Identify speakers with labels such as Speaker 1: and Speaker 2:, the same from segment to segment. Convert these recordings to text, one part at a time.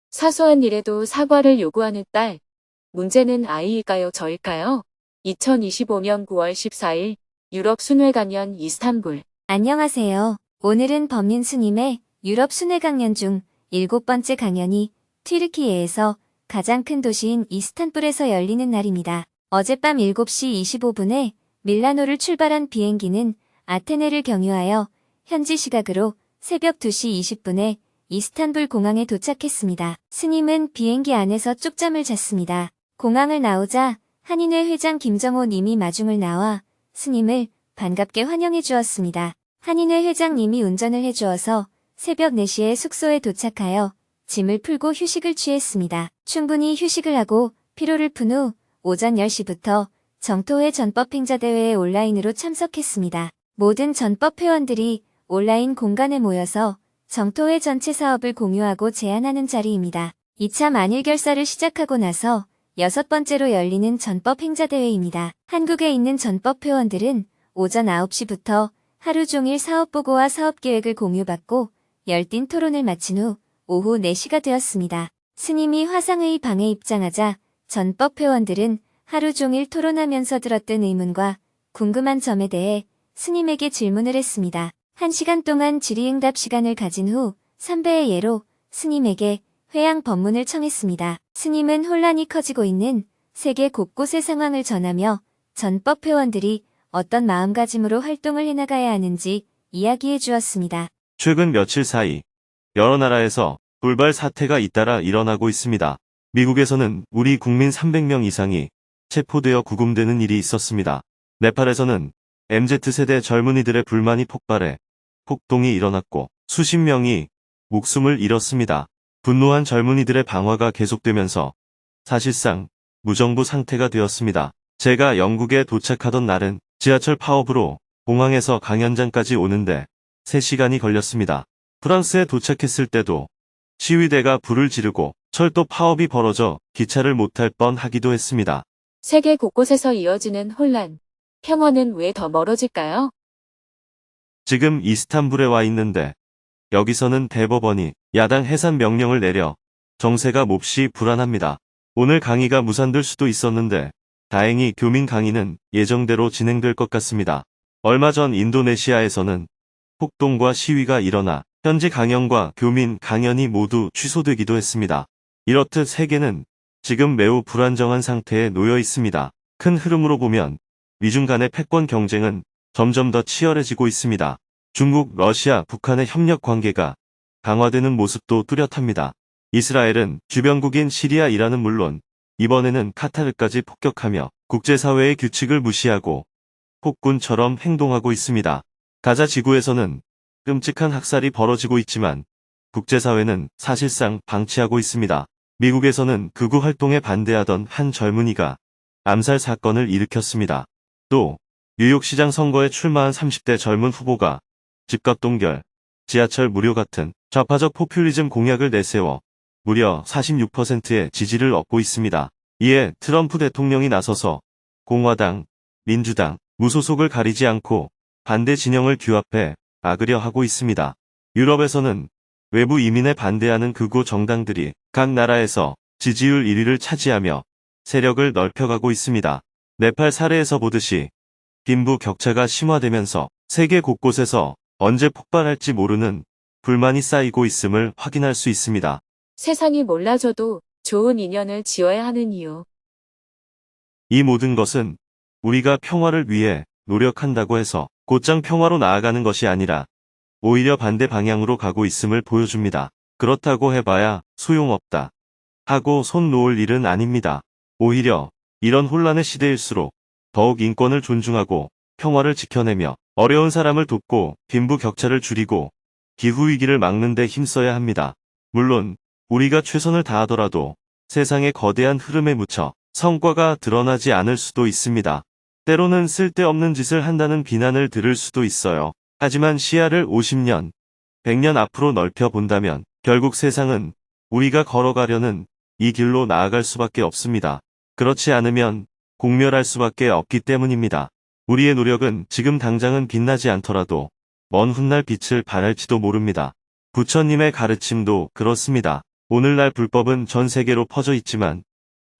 Speaker 1: 사소한 일에도 사과를 요구하는 딸. 문제는 아이일까요, 저일까요? 2025년 9월 14일 유럽 순회 강연 이스탄불.
Speaker 2: 안녕하세요. 오늘은 범민 스님의 유럽 순회 강연 중 7번째 강연이 튀르키예에서 가장 큰 도시인 이스탄불에서 열리는 날입니다. 어젯밤 7시 25분에 밀라노를 출발한 비행기는 아테네를 경유하여 현지 시각으로 새벽 2시 20분에 이스탄불 공항에 도착했습니다. 스님은 비행기 안에서 쪽잠을 잤습니다. 공항을 나오자 한인회 회장 김정호 님이 마중을 나와 스님을 반갑게 환영해 주었습니다. 한인회 회장님이 운전을 해주어서 새벽 4시에 숙소에 도착하여 짐을 풀고 휴식을 취했습니다. 충분히 휴식을 하고 피로를 푼 후 오전 10시부터 정토회 전법행자대회에 온라인으로 참석했습니다. 모든 전법회원들이 온라인 공간에 모여서 정토회 전체 사업을 공유하고 제안하는 자리입니다. 2차 만일결사를 시작하고 나서 6번째로 열리는 전법행자대회입니다. 한국에 있는 전법회원들은 오전 9시부터 하루 종일 사업보고와 사업계획을 공유받고 열띤 토론을 마친 후 오후 4시가 되었습니다. 스님이 화상회의 방에 입장하자 전법회원들은 하루 종일 토론하면서 들었던 의문과 궁금한 점에 대해 스님에게 질문을 했습니다. 1시간 동안 질의응답 시간을 가진 후 3배의 예로 스님에게 회양 법문을 청했습니다. 스님은 혼란이 커지고 있는 세계 곳곳의 상황을 전하며 전법회원들이 어떤 마음가짐으로 활동을 해나가야 하는지 이야기해 주었습니다.
Speaker 3: 최근 며칠 사이 여러 나라에서 돌발 사태가 잇따라 일어나고 있습니다. 미국에서는 우리 국민 300명 이상이 체포되어 구금되는 일이 있었습니다. 네팔에서는 MZ세대 젊은이들의 불만이 폭발해 폭동이 일어났고 수십 명이 목숨을 잃었습니다. 분노한 젊은이들의 방화가 계속되면서 사실상 무정부 상태가 되었습니다. 제가 영국에 도착하던 날은 지하철 파업으로 공항에서 강연장까지 오는데 3시간이 걸렸습니다. 프랑스에 도착했을 때도 시위대가 불을 지르고 철도 파업이 벌어져 기차를 못 탈 뻔하기도 했습니다.
Speaker 1: 세계 곳곳에서 이어지는 혼란. 평화는 왜 더 멀어질까요?
Speaker 3: 지금 이스탄불에 와 있는데 여기서는 대법원이 야당 해산 명령을 내려 정세가 몹시 불안합니다. 오늘 강의가 무산될 수도 있었는데 다행히 교민 강의는 예정대로 진행될 것 같습니다. 얼마 전 인도네시아에서는 폭동과 시위가 일어나 현지 강연과 교민 강연이 모두 취소되기도 했습니다. 이렇듯 세계는 지금 매우 불안정한 상태에 놓여 있습니다. 큰 흐름으로 보면 미중 간의 패권 경쟁은 점점 더 치열해지고 있습니다. 중국, 러시아, 북한의 협력 관계가 강화되는 모습도 뚜렷합니다. 이스라엘은 주변국인 시리아, 이란은 물론 이번에는 카타르까지 폭격하며 국제사회의 규칙을 무시하고 폭군처럼 행동하고 있습니다. 가자 지구에서는 끔찍한 학살이 벌어지고 있지만 국제사회는 사실상 방치하고 있습니다. 미국에서는 극우 활동에 반대하던 한 젊은이가 암살 사건을 일으켰습니다. 또 뉴욕시장 선거에 출마한 30대 젊은 후보가 집값 동결, 지하철 무료 같은 좌파적 포퓰리즘 공약을 내세워 무려 46%의 지지를 얻고 있습니다. 이에 트럼프 대통령이 나서서 공화당, 민주당, 무소속을 가리지 않고 반대 진영을 규합해 막으려 하고 있습니다. 유럽에서는 외부 이민에 반대하는 극우 정당들이 각 나라에서 지지율 1위를 차지하며 세력을 넓혀가고 있습니다. 네팔 사례에서 보듯이 빈부 격차가 심화되면서 세계 곳곳에서 언제 폭발할지 모르는 불만이 쌓이고 있음을 확인할 수 있습니다.
Speaker 1: 세상이 몰라져도 좋은 인연을 지어야 하는 이유.
Speaker 3: 이 모든 것은 우리가 평화를 위해 노력한다고 해서 곧장 평화로 나아가는 것이 아니라 오히려 반대 방향으로 가고 있음을 보여줍니다. 그렇다고 해봐야 소용없다 하고 손 놓을 일은 아닙니다. 오히려 이런 혼란의 시대일수록 더욱 인권을 존중하고 평화를 지켜내며 어려운 사람을 돕고 빈부 격차를 줄이고 기후위기를 막는 데 힘써야 합니다. 물론 우리가 최선을 다하더라도 세상의 거대한 흐름에 묻혀 성과가 드러나지 않을 수도 있습니다. 때로는 쓸데없는 짓을 한다는 비난을 들을 수도 있어요. 하지만 시야를 50년, 100년 앞으로 넓혀 본다면 결국 세상은 우리가 걸어가려는 이 길로 나아갈 수밖에 없습니다. 그렇지 않으면 공멸할 수밖에 없기 때문입니다. 우리의 노력은 지금 당장은 빛나지 않더라도 먼 훗날 빛을 발할지도 모릅니다. 부처님의 가르침도 그렇습니다. 오늘날 불법은 전 세계로 퍼져 있지만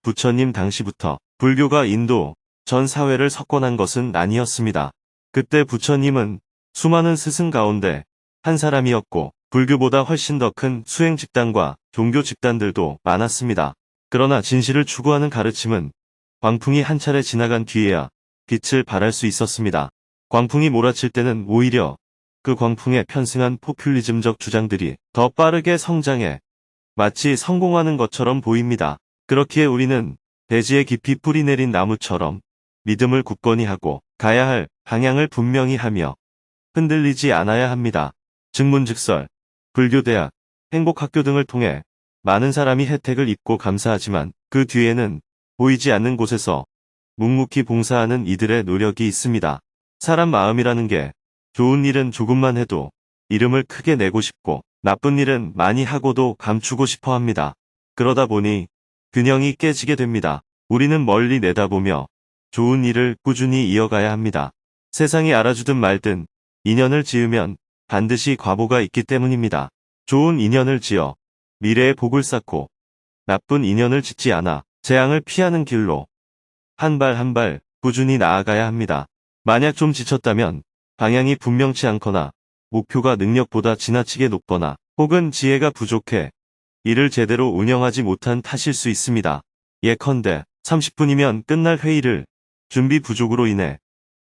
Speaker 3: 부처님 당시부터 불교가 인도 전 사회를 석권한 것은 아니었습니다. 그때 부처님은 수많은 스승 가운데 한 사람이었고 불교보다 훨씬 더 큰 수행 집단과 종교 집단들도 많았습니다. 그러나 진실을 추구하는 가르침은 광풍이 한 차례 지나간 뒤에야 빛을 발할 수 있었습니다. 광풍이 몰아칠 때는 오히려 그 광풍에 편승한 포퓰리즘적 주장들이 더 빠르게 성장해 마치 성공하는 것처럼 보입니다. 그렇기에 우리는 대지에 깊이 뿌리 내린 나무처럼 믿음을 굳건히 하고 가야 할 방향을 분명히 하며 흔들리지 않아야 합니다. 증문즉설, 불교대학, 행복학교 등을 통해 많은 사람이 혜택을 입고 감사하지만 그 뒤에는 보이지 않는 곳에서 묵묵히 봉사하는 이들의 노력이 있습니다. 사람 마음이라는 게 좋은 일은 조금만 해도 이름을 크게 내고 싶고 나쁜 일은 많이 하고도 감추고 싶어 합니다. 그러다 보니 균형이 깨지게 됩니다. 우리는 멀리 내다보며 좋은 일을 꾸준히 이어가야 합니다. 세상이 알아주든 말든 인연을 지으면 반드시 과보가 있기 때문입니다. 좋은 인연을 지어 미래의 복을 쌓고 나쁜 인연을 짓지 않아 재앙을 피하는 길로 한 발 한 발 꾸준히 나아가야 합니다. 만약 좀 지쳤다면 방향이 분명치 않거나 목표가 능력보다 지나치게 높거나 혹은 지혜가 부족해 일을 제대로 운영하지 못한 탓일 수 있습니다. 예컨대 30분이면 끝날 회의를 준비 부족으로 인해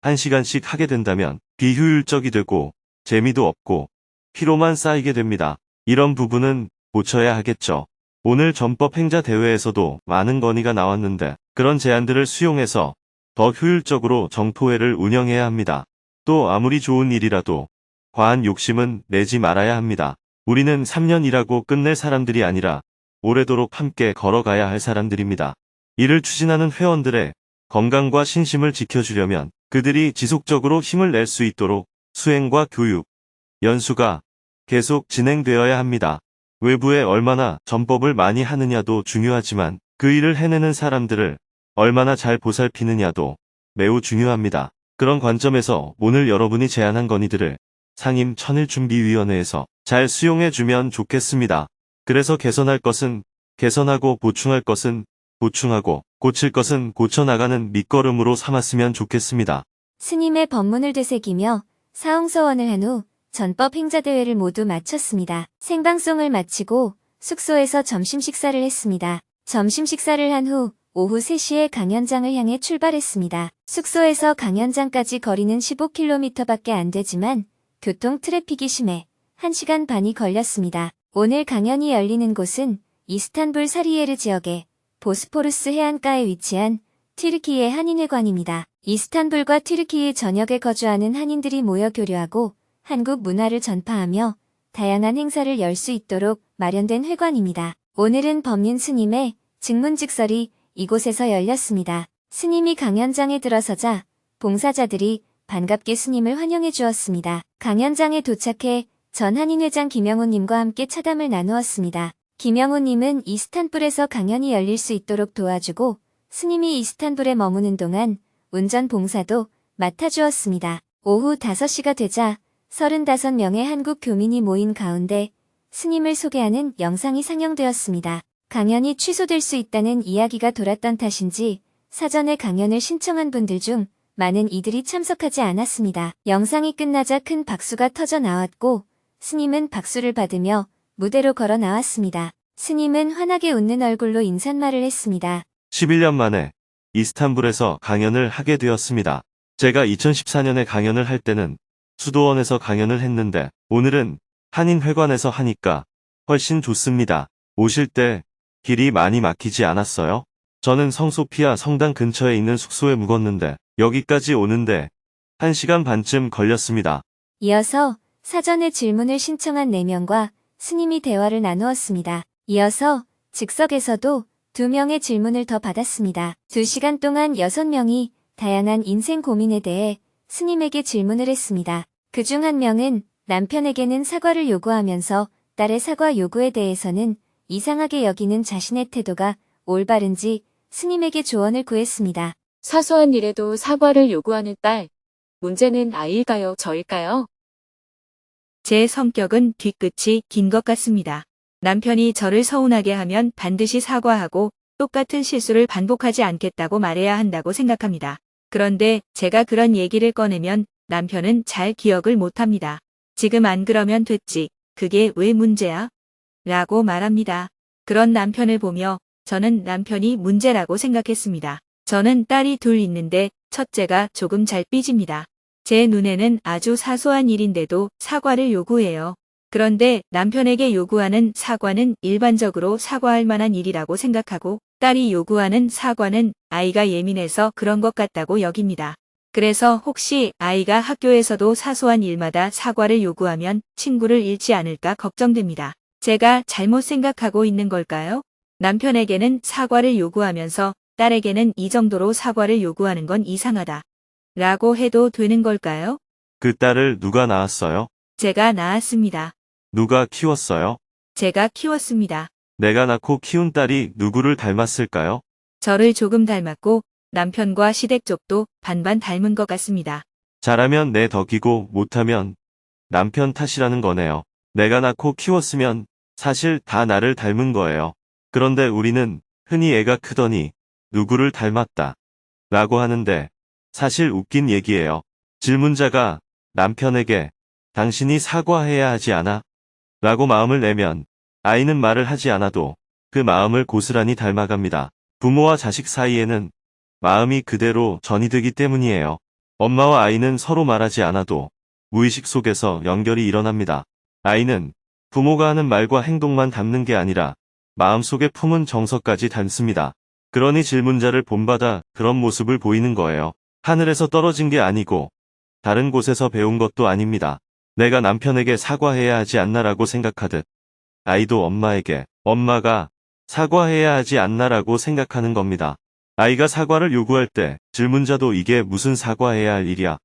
Speaker 3: 1시간씩 하게 된다면 비효율적이 되고 재미도 없고 피로만 쌓이게 됩니다. 이런 부분은 고쳐야 하겠죠. 오늘 전법 행자 대회에서도 많은 건의가 나왔는데 그런 제안들을 수용해서 더 효율적으로 정토회를 운영해야 합니다. 또 아무리 좋은 일이라도 과한 욕심은 내지 말아야 합니다. 우리는 3년 일하고 끝낼 사람들이 아니라 오래도록 함께 걸어가야 할 사람들입니다. 이를 추진하는 회원들의 건강과 신심을 지켜주려면 그들이 지속적으로 힘을 낼 수 있도록 수행과 교육, 연수가 계속 진행되어야 합니다. 외부에 얼마나 전법을 많이 하느냐도 중요하지만 그 일을 해내는 사람들을 얼마나 잘 보살피느냐도 매우 중요합니다. 그런 관점에서 오늘 여러분이 제안한 건의들을 상임 천일준비위원회에서 잘 수용해주면 좋겠습니다. 그래서 개선할 것은 개선하고 보충할 것은 보충하고 고칠 것은 고쳐나가는 밑거름으로 삼았으면 좋겠습니다.
Speaker 2: 스님의 법문을 되새기며 사홍서원을 한 후 전법 행자대회를 모두 마쳤습니다. 생방송을 마치고 숙소에서 점심 식사를 했습니다. 점심 식사를 한 후 오후 3시에 강연장을 향해 출발했습니다. 숙소에서 강연장까지 거리는 15km밖에 안 되지만 교통 트래픽이 심해 1시간 반이 걸렸습니다. 오늘 강연이 열리는 곳은 이스탄불 사리예르 지역의 보스포루스 해안가에 위치한 튀르키예 한인회관입니다. 이스탄불과 튀르키예 전역에 거주하는 한인들이 모여 교류하고 한국 문화를 전파하며 다양한 행사를 열 수 있도록 마련된 회관입니다. 오늘은 법륜 스님의 증문즉설이 이곳에서 열렸습니다. 스님이 강연장에 들어서자 봉사자들이 반갑게 스님을 환영해 주었습니다. 강연장에 도착해 전 한인회장 김영우님과 함께 차담을 나누었습니다. 김영우님은 이스탄불에서 강연이 열릴 수 있도록 도와주고 스님이 이스탄불에 머무는 동안 운전 봉사도 맡아주었습니다. 오후 5시가 되자 35명의 한국 교민이 모인 가운데 스님을 소개하는 영상이 상영되었습니다. 강연이 취소될 수 있다는 이야기가 돌았던 탓인지 사전에 강연을 신청한 분들 중 많은 이들이 참석하지 않았습니다. 영상이 끝나자 큰 박수가 터져 나왔고 스님은 박수를 받으며 무대로 걸어 나왔습니다. 스님은 환하게 웃는 얼굴로 인사말을 했습니다.
Speaker 3: 11년 만에 이스탄불에서 강연을 하게 되었습니다. 제가 2014년에 강연을 할 때는 수도원에서 강연을 했는데 오늘은 한인회관에서 하니까 훨씬 좋습니다. 오실 때 길이 많이 막히지 않았어요? 저는 성소피아 성당 근처에 있는 숙소에 묵었는데 여기까지 오는데 1시간 반쯤 걸렸습니다.
Speaker 2: 이어서 사전에 질문을 신청한 4명과 스님이 대화를 나누었습니다. 이어서 즉석에서도 2명의 질문을 더 받았습니다. 2시간 동안 6명이 다양한 인생 고민에 대해 스님에게 질문을 했습니다. 그중 1명은 남편에게는 사과를 요구하면서 딸의 사과 요구에 대해서는 이상하게 여기는 자신의 태도가 올바른지 스님에게 조언을 구했습니다.
Speaker 1: 사소한 일에도 사과를 요구하는 딸. 문제는 아이일까요, 저일까요?
Speaker 4: 제 성격은 뒤끝이 긴 것 같습니다. 남편이 저를 서운하게 하면 반드시 사과하고 똑같은 실수를 반복하지 않겠다고 말해야 한다고 생각합니다. 그런데 제가 그런 얘기를 꺼내면 남편은 잘 기억을 못합니다. 지금 안 그러면 됐지. 그게 왜 문제야? 라고 말합니다. 그런 남편을 보며 저는 남편이 문제라고 생각했습니다. 저는 딸이 둘 있는데 첫째가 조금 잘 삐집니다. 제 눈에는 아주 사소한 일인데도 사과를 요구해요. 그런데 남편에게 요구하는 사과는 일반적으로 사과할 만한 일이라고 생각하고 딸이 요구하는 사과는 아이가 예민해서 그런 것 같다고 여깁니다. 그래서 혹시 아이가 학교에서도 사소한 일마다 사과를 요구하면 친구를 잃지 않을까 걱정됩니다. 제가 잘못 생각하고 있는 걸까요? 남편에게는 사과를 요구하면서 딸에게는 이 정도로 사과를 요구하는 건 이상하다. 라고 해도 되는 걸까요?
Speaker 3: 그 딸을 누가 낳았어요?
Speaker 4: 제가 낳았습니다.
Speaker 3: 누가 키웠어요?
Speaker 4: 제가 키웠습니다.
Speaker 3: 내가 낳고 키운 딸이 누구를 닮았을까요?
Speaker 4: 저를 조금 닮았고 남편과 시댁 쪽도 반반 닮은 것 같습니다.
Speaker 3: 잘하면 내 덕이고 못하면 남편 탓이라는 거네요. 내가 낳고 키웠으면 사실 다 나를 닮은 거예요. 그런데 우리는 흔히 애가 크더니 누구를 닮았다 라고 하는데 사실 웃긴 얘기예요. 질문자가 남편에게 당신이 사과해야 하지 않아? 라고 마음을 내면 아이는 말을 하지 않아도 그 마음을 고스란히 닮아갑니다. 부모와 자식 사이에는 마음이 그대로 전이되기 때문이에요. 엄마와 아이는 서로 말하지 않아도 무의식 속에서 연결이 일어납니다. 아이는 부모가 하는 말과 행동만 닮는 게 아니라 마음속에 품은 정서까지 닮습니다. 그러니 질문자를 본받아 그런 모습을 보이는 거예요. 하늘에서 떨어진 게 아니고 다른 곳에서 배운 것도 아닙니다. 내가 남편에게 사과해야 하지 않나라고 생각하듯 아이도 엄마에게 엄마가 사과해야 하지 않나라고 생각하는 겁니다. 아이가 사과를 요구할 때 질문자도 이게 무슨 사과해야 할 일이야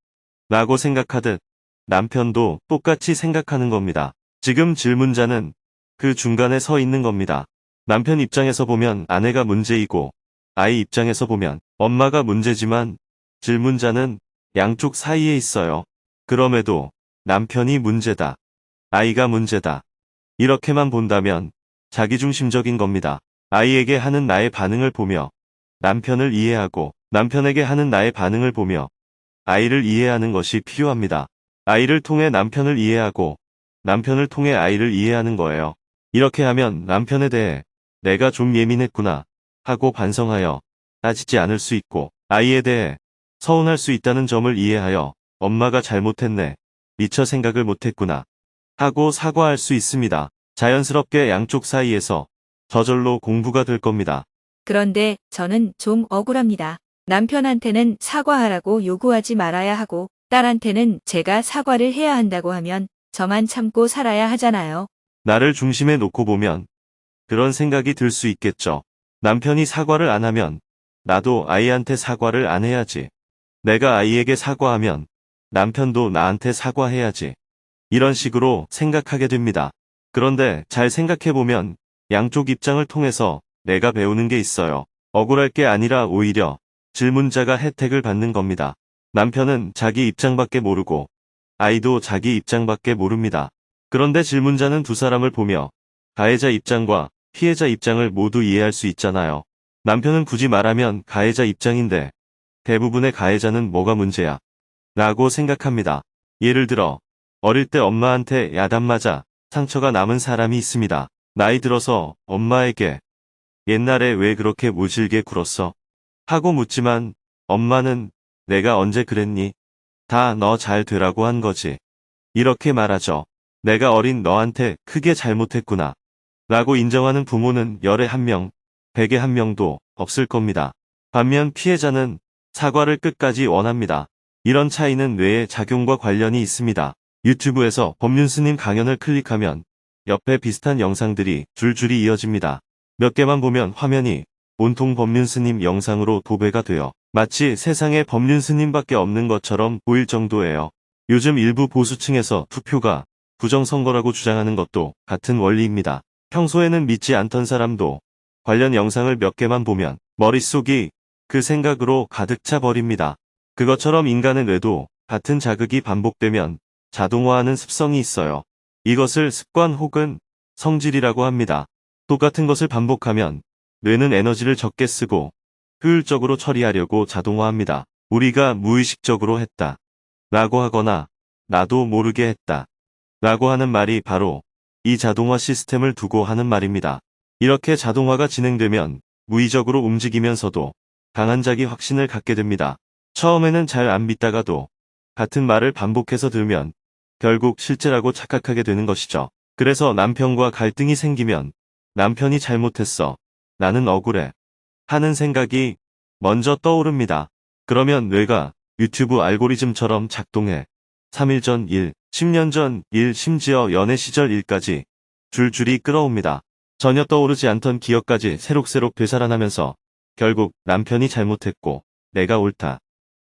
Speaker 3: 라고 생각하듯 남편도 똑같이 생각하는 겁니다. 지금 질문자는 그 중간에 서 있는 겁니다. 남편 입장에서 보면 아내가 문제이고 아이 입장에서 보면 엄마가 문제지만 질문자는 양쪽 사이에 있어요. 그럼에도 남편이 문제다. 아이가 문제다. 이렇게만 본다면 자기중심적인 겁니다. 아이에게 하는 나의 반응을 보며 남편을 이해하고 남편에게 하는 나의 반응을 보며 아이를 이해하는 것이 필요합니다. 아이를 통해 남편을 이해하고 남편을 통해 아이를 이해하는 거예요. 이렇게 하면 남편에 대해 내가 좀 예민했구나 하고 반성하여 따지지 않을 수 있고 아이에 대해 서운할 수 있다는 점을 이해하여 엄마가 잘못했네. 미처 생각을 못했구나 하고 사과할 수 있습니다. 자연스럽게 양쪽 사이에서 저절로 공부가 될 겁니다.
Speaker 4: 그런데 저는 좀 억울합니다. 남편한테는 사과하라고 요구하지 말아야 하고 딸한테는 제가 사과를 해야 한다고 하면 저만 참고 살아야 하잖아요.
Speaker 3: 나를 중심에 놓고 보면 그런 생각이 들 수 있겠죠. 남편이 사과를 안 하면 나도 아이한테 사과를 안 해야지. 내가 아이에게 사과하면 남편도 나한테 사과해야지. 이런 식으로 생각하게 됩니다. 그런데 잘 생각해보면 양쪽 입장을 통해서 내가 배우는 게 있어요. 억울할 게 아니라 오히려 질문자가 혜택을 받는 겁니다. 남편은 자기 입장밖에 모르고 아이도 자기 입장밖에 모릅니다. 그런데 질문자는 두 사람을 보며 가해자 입장과 피해자 입장을 모두 이해할 수 있잖아요. 남편은 굳이 말하면 가해자 입장인데 대부분의 가해자는 뭐가 문제야? 라고 생각합니다. 예를 들어 어릴 때 엄마한테 야단 맞아 상처가 남은 사람이 있습니다. 나이 들어서 엄마에게 옛날에 왜 그렇게 모질게 굴었어? 하고 묻지만 엄마는 내가 언제 그랬니? 다 너 잘 되라고 한 거지. 이렇게 말하죠. 내가 어린 너한테 크게 잘못했구나. 라고 인정하는 부모는 열에 한 명, 백에 한 명도 없을 겁니다. 반면 피해자는 사과를 끝까지 원합니다. 이런 차이는 뇌의 작용과 관련이 있습니다. 유튜브에서 법륜스님 강연을 클릭하면 옆에 비슷한 영상들이 줄줄이 이어집니다. 몇 개만 보면 화면이 온통 법륜스님 영상으로 도배가 되어 마치 세상에 법륜스님밖에 없는 것처럼 보일 정도예요. 요즘 일부 보수층에서 투표가 부정선거라고 주장하는 것도 같은 원리입니다. 평소에는 믿지 않던 사람도 관련 영상을 몇 개만 보면 머릿속이 그 생각으로 가득 차 버립니다. 그것처럼 인간의 뇌도 같은 자극이 반복되면 자동화하는 습성이 있어요. 이것을 습관 혹은 성질이라고 합니다. 똑같은 것을 반복하면 뇌는 에너지를 적게 쓰고 효율적으로 처리하려고 자동화합니다. 우리가 무의식적으로 했다 라고 하거나 나도 모르게 했다 라고 하는 말이 바로 이 자동화 시스템을 두고 하는 말입니다. 이렇게 자동화가 진행되면 무의적으로 움직이면서도 강한 자기 확신을 갖게 됩니다. 처음에는 잘 안 믿다가도 같은 말을 반복해서 들으면 결국 실제라고 착각하게 되는 것이죠. 그래서 남편과 갈등이 생기면 남편이 잘못했어, 나는 억울해 하는 생각이 먼저 떠오릅니다. 그러면 뇌가 유튜브 알고리즘처럼 작동해 3일 전 일, 10년 전 일, 심지어 연애 시절 일까지 줄줄이 끌어옵니다. 전혀 떠오르지 않던 기억까지 새록새록 되살아나면서 결국 남편이 잘못했고 내가 옳다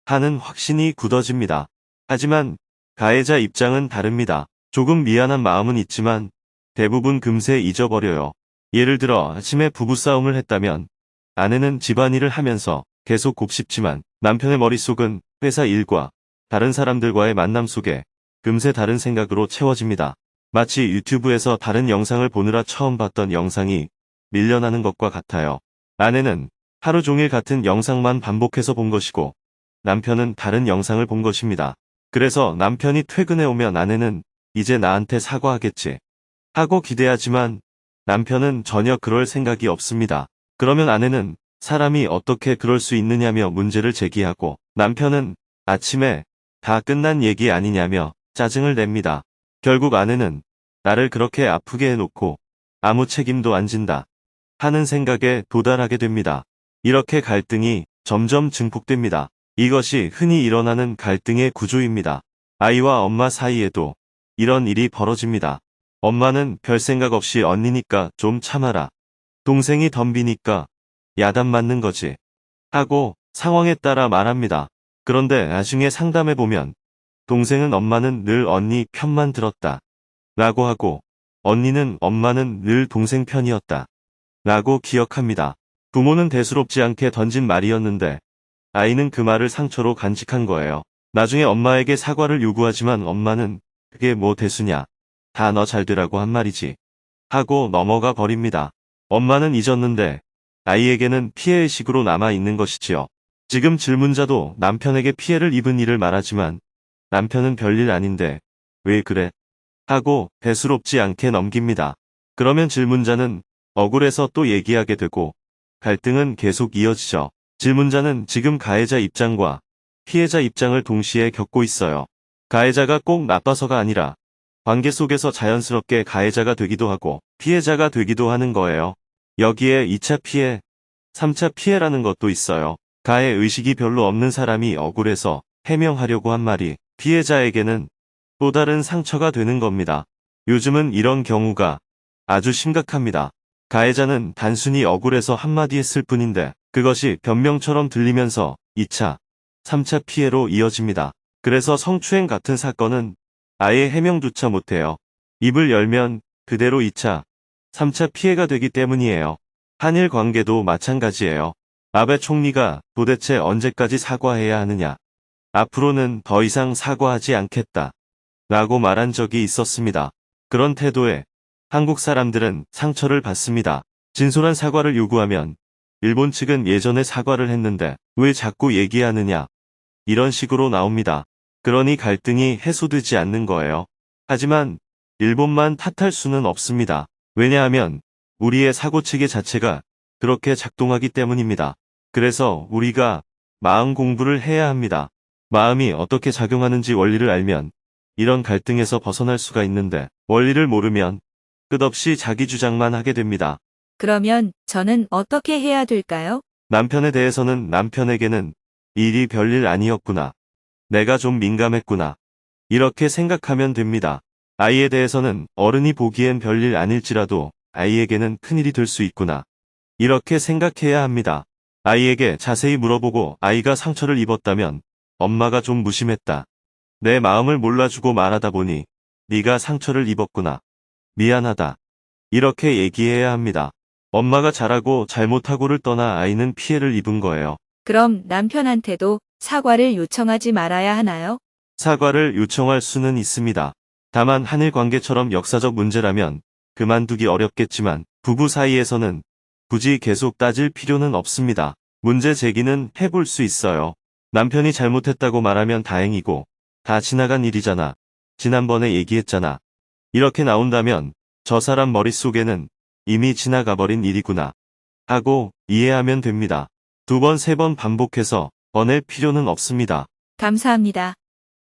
Speaker 3: 하는 확신이 굳어집니다. 하지만 가해자 입장은 다릅니다. 조금 미안한 마음은 있지만 대부분 금세 잊어버려요. 예를 들어 아침에 부부싸움을 했다면 아내는 집안일을 하면서 계속 곱씹지만 남편의 머릿속은 회사 일과 다른 사람들과의 만남 속에 금세 다른 생각으로 채워집니다. 마치 유튜브에서 다른 영상을 보느라 처음 봤던 영상이 밀려나는 것과 같아요. 아내는 하루 종일 같은 영상만 반복해서 본 것이고 남편은 다른 영상을 본 것입니다. 그래서 남편이 퇴근해 오면 아내는 이제 나한테 사과하겠지 하고 기대하지만 남편은 전혀 그럴 생각이 없습니다. 그러면 아내는 사람이 어떻게 그럴 수 있느냐며 문제를 제기하고 남편은 아침에 다 끝난 얘기 아니냐며 짜증을 냅니다. 결국 아내는 나를 그렇게 아프게 해놓고 아무 책임도 안 진다 하는 생각에 도달하게 됩니다. 이렇게 갈등이 점점 증폭됩니다. 이것이 흔히 일어나는 갈등의 구조입니다. 아이와 엄마 사이에도 이런 일이 벌어집니다. 엄마는 별 생각 없이 언니니까 좀 참아라. 동생이 덤비니까 야단 맞는 거지 하고 상황에 따라 말합니다. 그런데 나중에 상담해보면 동생은 엄마는 늘 언니 편만 들었다 라고 하고 언니는 엄마는 늘 동생 편이었다 라고 기억합니다. 부모는 대수롭지 않게 던진 말이었는데 아이는 그 말을 상처로 간직한 거예요. 나중에 엄마에게 사과를 요구하지만 엄마는 그게 뭐 대수냐, 다 너 잘 되라고 한 말이지 하고 넘어가 버립니다. 엄마는 잊었는데 아이에게는 피해의식으로 남아있는 것이지요. 지금 질문자도 남편에게 피해를 입은 일을 말하지만 남편은 별일 아닌데 왜 그래? 하고 대수롭지 않게 넘깁니다. 그러면 질문자는 억울해서 또 얘기하게 되고 갈등은 계속 이어지죠. 질문자는 지금 가해자 입장과 피해자 입장을 동시에 겪고 있어요. 가해자가 꼭 나빠서가 아니라 관계 속에서 자연스럽게 가해자가 되기도 하고 피해자가 되기도 하는 거예요. 여기에 2차 피해, 3차 피해라는 것도 있어요. 가해 의식이 별로 없는 사람이 억울해서 해명하려고 한 말이 피해자에게는 또 다른 상처가 되는 겁니다. 요즘은 이런 경우가 아주 심각합니다. 가해자는 단순히 억울해서 한마디 했을 뿐인데 그것이 변명처럼 들리면서 2차, 3차 피해로 이어집니다. 그래서 성추행 같은 사건은 아예 해명조차 못해요. 입을 열면 그대로 2차, 3차 피해가 되기 때문이에요. 한일 관계도 마찬가지예요. 아베 총리가 도대체 언제까지 사과해야 하느냐. 앞으로는 더 이상 사과하지 않겠다. 라고 말한 적이 있었습니다. 그런 태도에 한국 사람들은 상처를 받습니다. 진솔한 사과를 요구하면 일본 측은 예전에 사과를 했는데 왜 자꾸 얘기하느냐. 이런 식으로 나옵니다. 그러니 갈등이 해소되지 않는 거예요. 하지만 일본만 탓할 수는 없습니다. 왜냐하면 우리의 사고체계 자체가 그렇게 작동하기 때문입니다. 그래서 우리가 마음 공부를 해야 합니다. 마음이 어떻게 작용하는지 원리를 알면 이런 갈등에서 벗어날 수가 있는데 원리를 모르면 끝없이 자기 주장만 하게 됩니다.
Speaker 4: 그러면 저는 어떻게 해야 될까요?
Speaker 3: 남편에 대해서는 남편에게는 일이 별일 아니었구나. 내가 좀 민감했구나. 이렇게 생각하면 됩니다. 아이에 대해서는 어른이 보기엔 별일 아닐지라도 아이에게는 큰일이 될 수 있구나. 이렇게 생각해야 합니다. 아이에게 자세히 물어보고 아이가 상처를 입었다면 엄마가 좀 무심했다. 내 마음을 몰라주고 말하다 보니 네가 상처를 입었구나. 미안하다. 이렇게 얘기해야 합니다. 엄마가 잘하고 잘못하고를 떠나 아이는 피해를 입은 거예요.
Speaker 4: 그럼 남편한테도 사과를 요청하지 말아야 하나요?
Speaker 3: 사과를 요청할 수는 있습니다. 다만 한일 관계처럼 역사적 문제라면 그만두기 어렵겠지만 부부 사이에서는 굳이 계속 따질 필요는 없습니다. 문제 제기는 해볼 수 있어요. 남편이 잘못했다고 말하면 다행이고 다 지나간 일이잖아. 지난번에 얘기했잖아. 이렇게 나온다면 저 사람 머릿속에는 이미 지나가 버린 일이구나 하고 이해하면 됩니다. 2번, 3번 반복해서 꺼낼 필요는 없습니다.
Speaker 4: 감사합니다.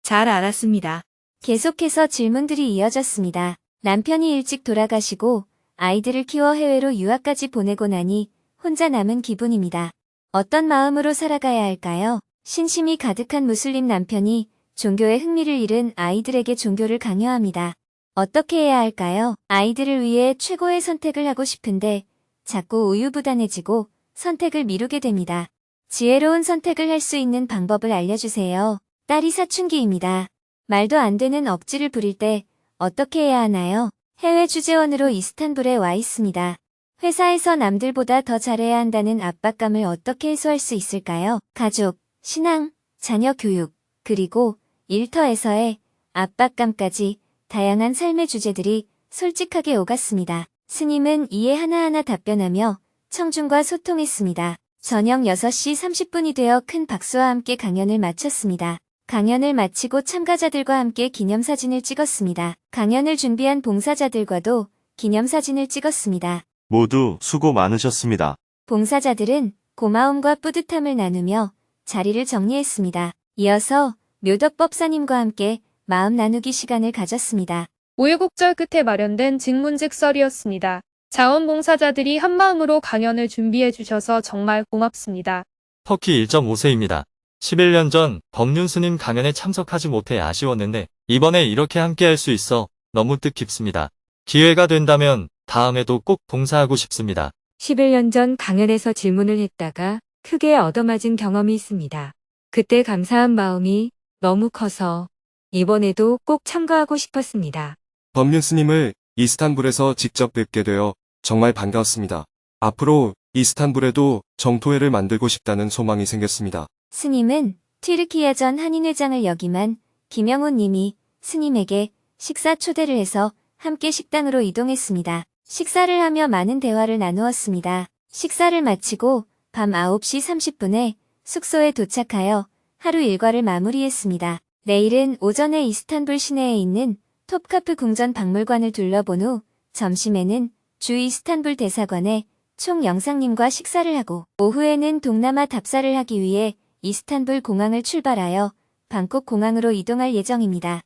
Speaker 4: 잘 알았습니다.
Speaker 2: 계속해서 질문들이 이어졌습니다. 남편이 일찍 돌아가시고 아이들을 키워 해외로 유학까지 보내고 나니 혼자 남은 기분입니다. 어떤 마음으로 살아가야 할까요? 신심이 가득한 무슬림 남편이 종교에 흥미를 잃은 아이들에게 종교를 강요합니다. 어떻게 해야 할까요? 아이들을 위해 최고의 선택을 하고 싶은데 자꾸 우유부단해지고 선택을 미루게 됩니다. 지혜로운 선택을 할 수 있는 방법을 알려주세요. 딸이 사춘기입니다. 말도 안 되는 억지를 부릴 때 어떻게 해야 하나요? 해외 주재원으로 이스탄불에 와 있습니다. 회사에서 남들보다 더 잘해야 한다는 압박감을 어떻게 해소할 수 있을까요? 가족, 신앙, 자녀 교육, 그리고 일터에서의 압박감까지 다양한 삶의 주제들이 솔직하게 오갔습니다. 스님은 이에 하나하나 답변하며 청중과 소통했습니다. 저녁 6시 30분이 되어 큰 박수와 함께 강연을 마쳤습니다. 강연을 마치고 참가자들과 함께 기념사진을 찍었습니다. 강연을 준비한 봉사자들과도 기념사진을 찍었습니다.
Speaker 3: 모두 수고 많으셨습니다.
Speaker 2: 봉사자들은 고마움과 뿌듯함을 나누며 자리를 정리했습니다. 이어서 묘덕법사님과 함께 마음 나누기 시간을 가졌습니다.
Speaker 5: 우여곡절 끝에 마련된 직문직 썰이었습니다. 자원봉사자들이 한마음으로 강연을 준비해 주셔서 정말 고맙습니다.
Speaker 6: 터키 1.5세입니다. 11년 전 법륜 스님 강연에 참석하지 못해 아쉬웠는데 이번에 이렇게 함께 할 수 있어 너무 뜻깊습니다. 기회가 된다면 다음에도 꼭 봉사하고 싶습니다.
Speaker 7: 11년 전 강연에서 질문을 했다가 크게 얻어맞은 경험이 있습니다. 그때 감사한 마음이 너무 커서 이번에도 꼭 참가하고 싶었습니다.
Speaker 8: 법륜 스님을 이스탄불에서 직접 뵙게 되어 정말 반가웠습니다. 앞으로 이스탄불에도 정토회를 만들고 싶다는 소망이 생겼습니다.
Speaker 2: 스님은 튀르키예 전 한인회장을 역임한 김영훈 님이 스님에게 식사 초대를 해서 함께 식당으로 이동했습니다. 식사를 하며 많은 대화를 나누었습니다. 식사를 마치고 밤 9시 30분에 숙소에 도착하여 하루 일과를 마무리했습니다. 내일은 오전에 이스탄불 시내에 있는 톱카프 궁전 박물관을 둘러본 후 점심에는 주 이스탄불 대사관에 총 영상님과 식사를 하고 오후에는 동남아 답사를 하기 위해 이스탄불 공항을 출발하여 방콕 공항으로 이동할 예정입니다.